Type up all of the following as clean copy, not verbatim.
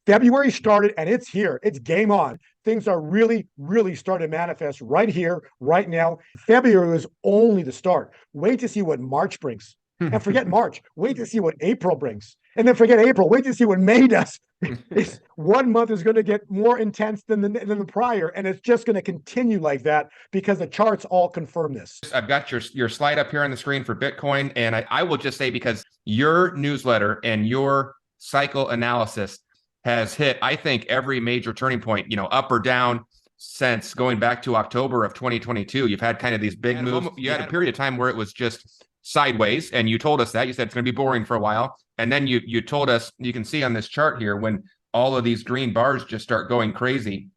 February started and it's here. It's game on. Things are really, really starting to manifest right here, right now. February was only the start. Wait to see what March brings. And forget March. Wait to see what April brings. And then forget April. Wait to see what May does. It's 1 month is going to get more intense than the prior. And it's just going to continue like that because the charts all confirm this. I've got your slide up here on the screen for Bitcoin. And I will just say, because your newsletter and your cycle analysis has hit, I think, every major turning point, up or down, since going back to October of 2022. You've had kind of these big moves. You had a period of time where it was just sideways, and you told us that. You said it's going to be boring for a while. And then you told us, you can see on this chart here, when all of these green bars just start going crazy,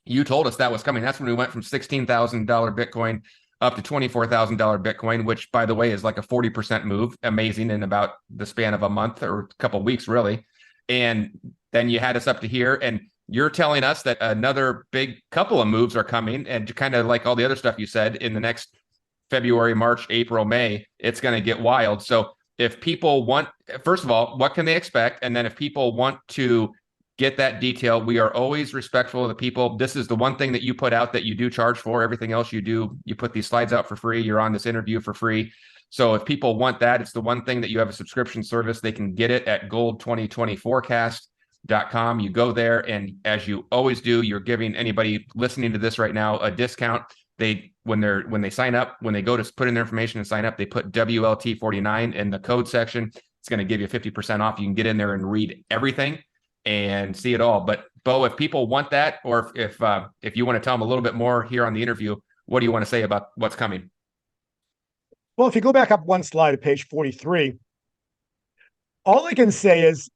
you told us that was coming. That's when we went from $16,000 Bitcoin up to $24,000 Bitcoin, which, by the way, is like a 40% move. Amazing, in about the span of a month or a couple of weeks, really. And then you had us up to here, and you're telling us that another big couple of moves are coming, and kind of like all the other stuff you said, in the next February, March, April, May, it's going to get wild. So if people want, first of all, what can they expect? And then if people want to get that detail, we are always respectful of the people. This is the one thing that you put out that you do charge for. Everything else you do, you put these slides out for free. You're on this interview for free. So if people want that, it's the one thing that you have a subscription service. They can get it at gold2020forecast.com. You go there, and as you always do, you're giving anybody listening to this right now a discount. When they sign up, when they go to put in their information and sign up, they put WLT49 in the code section. It's going to give you 50% off. You can get in there and read everything and see it all. But Bo, if people want that, or if you want to tell them a little bit more here on the interview, what do you want to say about what's coming? Well, if you go back up one slide to page 43, all I can say is,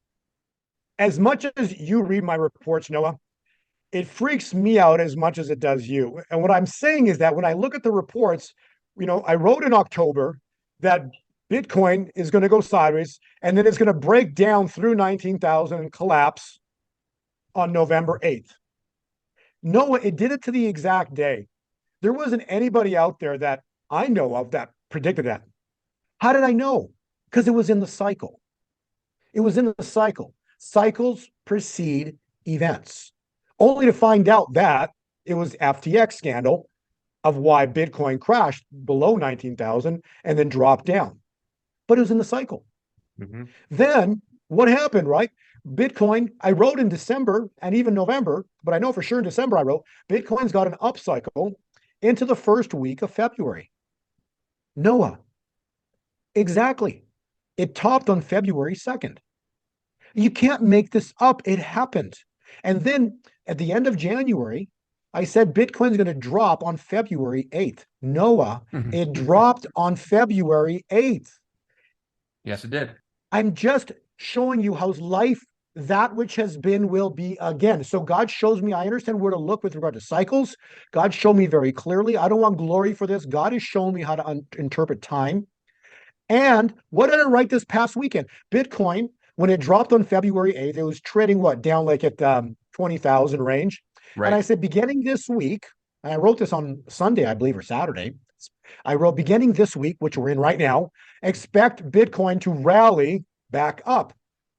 as much as you read my reports, Noah, it freaks me out as much as it does you. And what I'm saying is that when I look at the reports, I wrote in October that Bitcoin is going to go sideways, and then it's going to break down through 19,000 and collapse on November 8th. Noah, it did it to the exact day. There wasn't anybody out there that I know of that predicted that. How did I know? Because it was in the cycle. It was in the cycle. Cycles precede events. Only to find out that it was FTX scandal of why Bitcoin crashed below 19,000 and then dropped down. But it was in the cycle. Mm-hmm. Then what happened, right? Bitcoin, I wrote in December and even November, but I know for sure in December I wrote, Bitcoin's got an upcycle into the first week of February. Noah, exactly. It topped on February 2nd. You can't make this up. It happened. And then at the end of January, I said Bitcoin's going to drop on February 8th. Noah, it dropped on February 8th. Yes, it did. I'm just showing you how life, that which has been, will be again. So God shows me, I understand where to look with regard to cycles. God showed me very clearly. I don't want glory for this. God has shown me how to interpret time. And what did I write this past weekend? Bitcoin, when it dropped on February 8th, it was trading down like at 20,000 range. Right. And I said, beginning this week, and I wrote this on Sunday, I believe, or Saturday. I wrote, beginning this week, which we're in right now, expect Bitcoin to rally back up.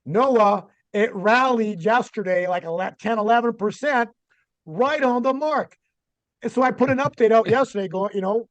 Noah, it rallied yesterday like 10, 11%, right on the mark. And so I put an update out yesterday going,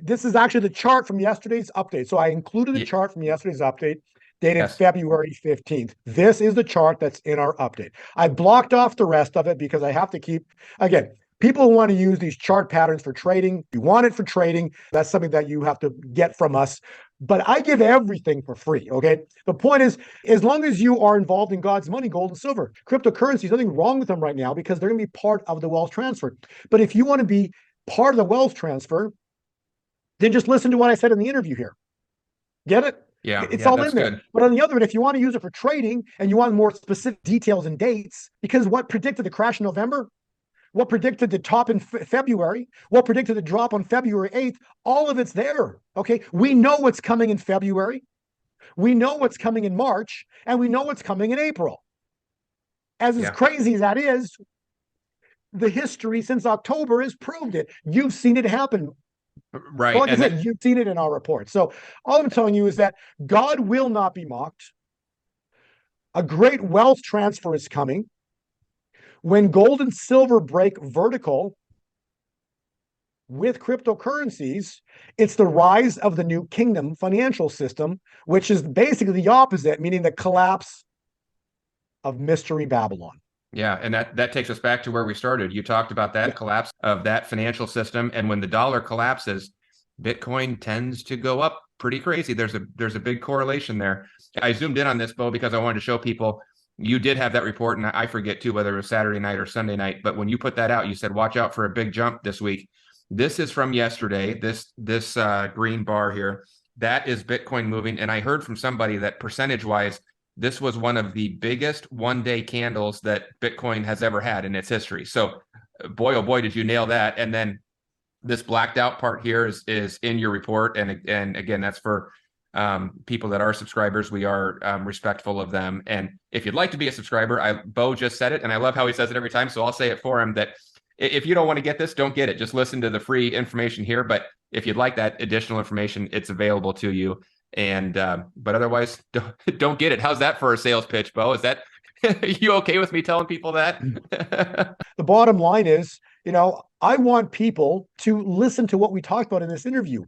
this is actually the chart from yesterday's update. So I included the chart from yesterday's update, dated February 15th. This is the chart that's in our update. I blocked off the rest of it because I have to keep, again, people want to use these chart patterns for trading. You want it for trading. That's something that you have to get from us. But I give everything for free, okay? The point is, as long as you are involved in God's money, gold and silver, cryptocurrencies, nothing wrong with them right now because they're going to be part of the wealth transfer. But if you want to be part of the wealth transfer, then just listen to what I said in the interview here. Get it? Yeah, it's all in there. Good. But on the other hand, if you want to use it for trading and you want more specific details and dates, because what predicted the crash in November? What predicted the top in February? What predicted the drop on February 8th? All of it's there, okay? We know what's coming in February. We know what's coming in March, and we know what's coming in April. As crazy as that is, the history since October has proved it. You've seen it happen. Right. Like I said, you've seen it in our report. So all I'm telling you is that God will not be mocked. A great wealth transfer is coming. When gold and silver break vertical with cryptocurrencies, it's the rise of the new kingdom financial system, which is basically the opposite, meaning the collapse of Mystery Babylon. Yeah, and that takes us back to where we started. You talked about that Yeah. collapse of that financial system, and when the dollar collapses, Bitcoin tends to go up pretty crazy. There's a big correlation there. I zoomed in on this, Bo, because I wanted to show people you did have that report, and I forget too whether it was Saturday night or Sunday night. But when you put that out, you said watch out for a big jump this week. This is from yesterday. This green bar here, that is Bitcoin moving, and I heard from somebody that percentage wise this was one of the biggest one-day candles that Bitcoin has ever had in its history. So, boy, oh boy, did you nail that. And then this blacked out part here is in your report. And again, that's for people that are subscribers. We are respectful of them. And if you'd like to be a subscriber, Bo just said it, and I love how he says it every time. So I'll say it for him that if you don't want to get this, don't get it. Just listen to the free information here. But if you'd like that additional information, it's available to you. And but otherwise, don't get it. How's that for a sales pitch, Bo? Is that you okay with me telling people that? The bottom line is, I want people to listen to what we talked about in this interview.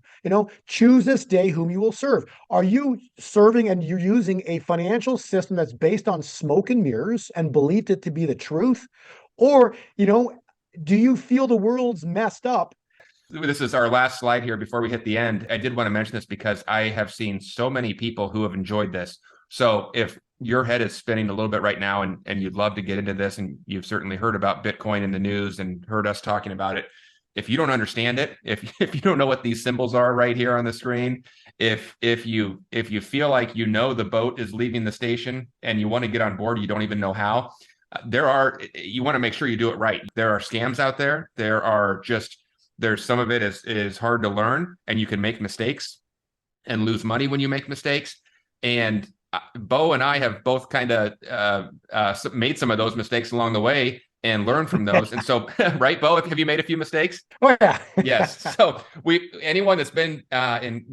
Choose this day whom you will serve. Are you serving and you're using a financial system that's based on smoke and mirrors and believed it to be the truth? Or, do you feel the world's messed up? This is our last slide here before we hit the end. I did want to mention this because I have seen so many people who have enjoyed this. So if your head is spinning a little bit right now and you'd love to get into this, and you've certainly heard about Bitcoin in the news and heard us talking about it, if you don't understand it, if you don't know what these symbols are right here on the screen, if you feel like the boat is leaving the station and you want to get on board, you don't even know how, you want to make sure you do it right. There are scams out there. There's some of it is hard to learn, and you can make mistakes and lose money when you make mistakes. And Bo and I have both kind of made some of those mistakes along the way and learned from those. And so, right, Bo, have you made a few mistakes? Oh yeah. Yes. So anyone that's been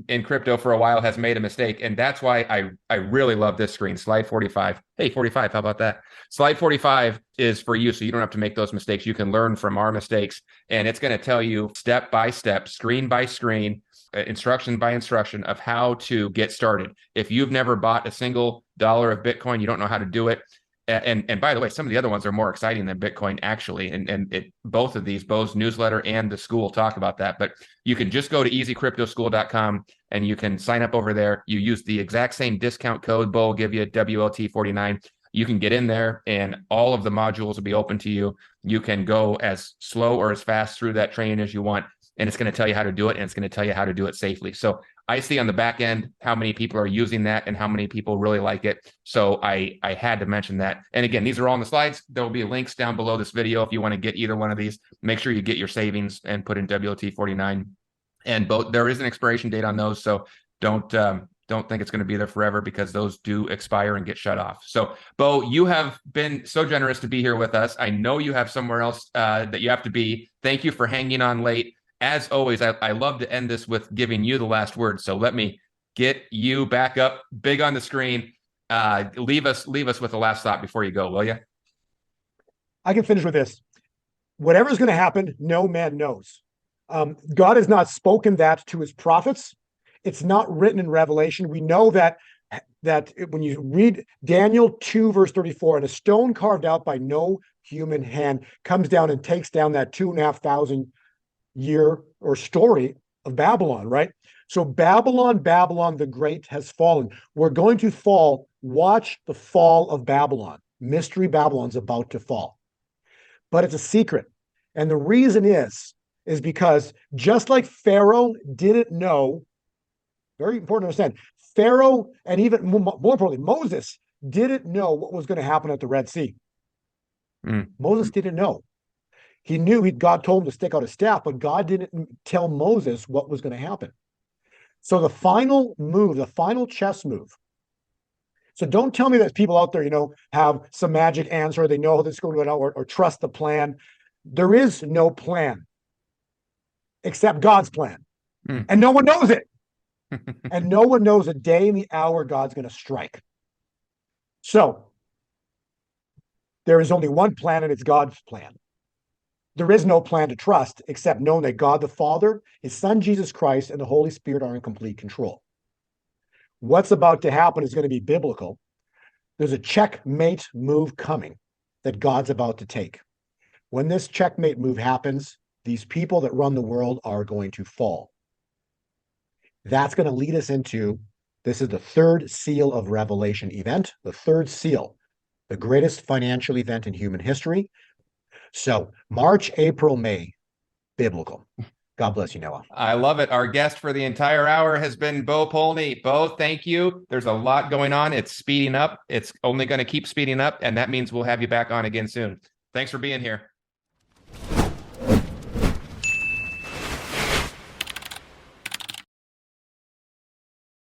in crypto for a while has made a mistake, and that's why I really love this screen, slide 45. Hey, 45, how about that? Slide 45 is for you, so you don't have to make those mistakes. You can learn from our mistakes, and it's going to tell you step by step, screen by screen, instruction by instruction of how to get started. If you've never bought a single dollar of Bitcoin, you don't know how to do it. And by the way, some of the other ones are more exciting than Bitcoin, actually. And both of these, Bo's newsletter and the school, talk about that. But you can just go to easycryptoschool.com and you can sign up over there. You use the exact same discount code Bo will give you, WLT49. You can get in there and all of the modules will be open to you. You can go as slow or as fast through that training as you want. And it's going to tell you how to do it, and it's going to tell you how to do it safely. So I see on the back end how many people are using that and how many people really like it. So I had to mention that. And again, these are all on the slides. There will be links down below this video if you want to get either one of these. Make sure you get your savings and put in WLT49. And both, there is an expiration date on those, so don't think it's going to be there forever, because those do expire and get shut off. So, Bo, you have been so generous to be here with us. I know you have somewhere else that you have to be. Thank you for hanging on late. As always, I love to end this with giving you the last word. So let me get you back up big on the screen. Leave us with the last thought before you go, will you? I can finish with this. Whatever's going to happen, no man knows. God has not spoken that to his prophets. It's not written in Revelation. We know that when you read Daniel 2, verse 34, and a stone carved out by no human hand comes down and takes down that 2,500 year or story of Babylon, right? So Babylon the Great has fallen. We're going to fall. Watch the fall of Babylon. Mystery Babylon's about to fall. But it's a secret. And the reason is because just like Pharaoh didn't know, very important to understand, Pharaoh, and even more importantly, Moses didn't know what was going to happen at the Red Sea. Moses didn't know. He knew God told him to stick out his staff, but God didn't tell Moses what was going to happen. So the final move, the final chess move. So don't tell me that people out there, have some magic answer, they know how this is going to go, or trust the plan. There is no plan except God's plan. And no one knows it. And no one knows the day and the hour God's going to strike. So There is only one plan, and it's God's plan. There is no plan to trust except knowing that God the Father, his Son Jesus Christ, and the Holy Spirit are in complete control. What's about to happen is going to be biblical. There's a checkmate move coming that God's about to take. When this checkmate move happens, these people that run the world are going to fall. That's going to lead us into, this is the third seal of Revelation event, the third seal, the greatest financial event in human history. So March, April, May, biblical. God bless you, Noah. I love it. Our guest for the entire hour has been Bo Polny. Bo, thank you. There's a lot going on. It's speeding up. It's only going to keep speeding up, and that means we'll have you back on again soon. Thanks for being here.